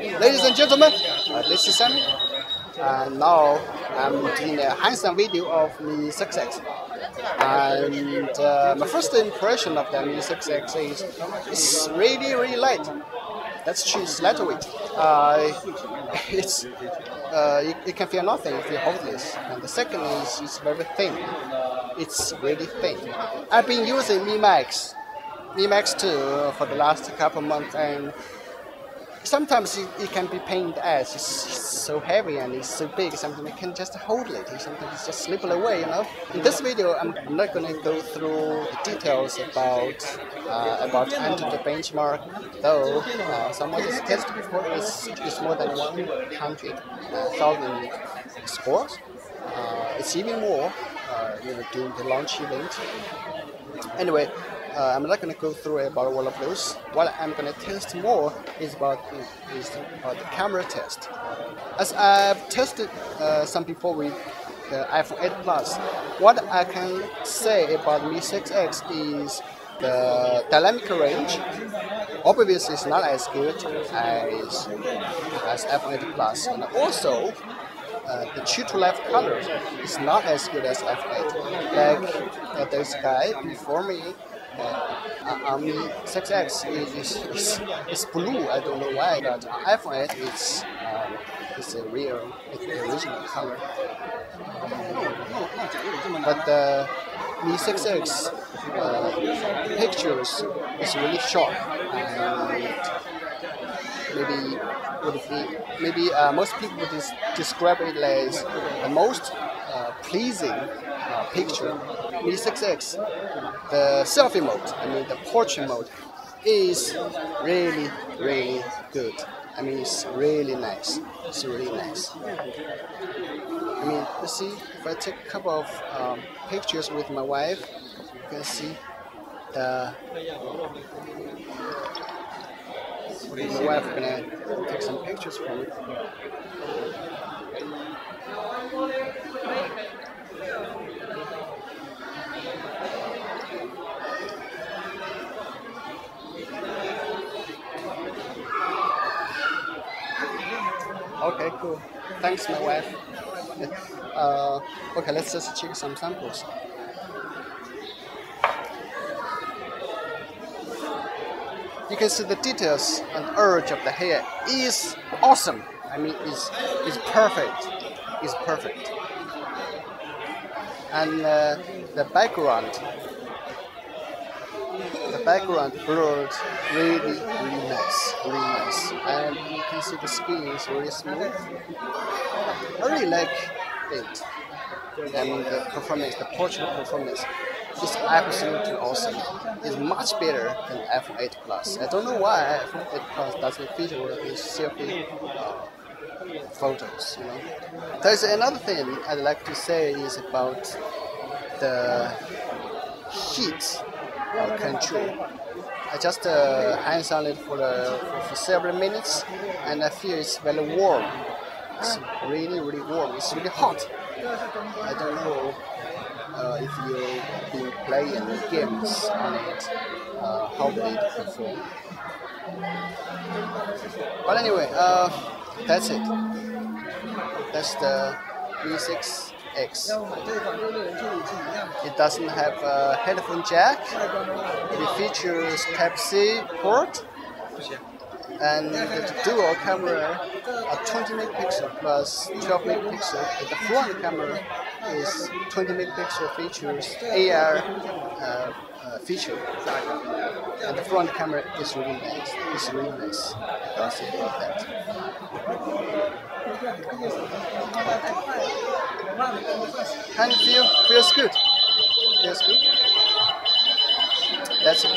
Ladies and gentlemen, this is Sami, and now I'm doing a hands-on video of Mi 6X. And my first impression of the Mi 6X is it's really light. That's true, it's lightweight. You can feel nothing if you hold this. And the second is it's very thin. It's really thin. I've been using Mi Max 2 for the last couple months, and sometimes it can be pain in the ass. It's so heavy and it's so big. Sometimes you can just hold it. Sometimes it's just slip away. In this video, I'm not going to go through the details about entering the benchmark. Though someone has tested before, it's more than 100,000 scores. It's even more during the launch event. Anyway. I'm not going to go through about all of those. What I'm going to test more is about the camera test. As I've tested some before with the iPhone 8 Plus, what I can say about Mi 6X is the dynamic range. Obviously, it's not as good as iPhone 8 Plus, and also the true to life color is not as good as iPhone 8. Like this guy before me. On Mi 6X is blue. I don't know why, but iPhone 8 it's the original color. But the Mi 6X pictures is really sharp. Maybe most people would describe it as the most pleasing picture. Mi 6X, the selfie mode, the portrait mode, is really good. It's really nice. It's really nice. You see, if I take a couple of pictures with my wife, you can see my wife gonna take some pictures from it. Okay, cool. Thanks, my wife. Okay, let's just check some samples. You can see the details and urge of the hair is awesome. It's perfect. It's perfect. And the background blurred really nice, and you can see the skin is really smooth. I really like it. And the performance, the portrait performance is absolutely awesome. It's much better than iPhone 8 Plus. I don't know why iPhone 8 Plus doesn't feature these selfie photos. There's another thing I'd like to say is about the heat control. I just hands on it for several minutes, and I feel it's very warm. It's really warm. It's really hot. I don't know if you've been playing games on it, how will it perform. But anyway, that's it. That's the Mi 6X. It doesn't have a headphone jack. It features Type-C port, and the dual camera, a 20 megapixel plus 12 megapixel. The front camera is 20 megapixel, features AR feature, and the front camera is really nice. It's really nice. I'll say about that. Can you feel? Feels good. Feels good. That's it.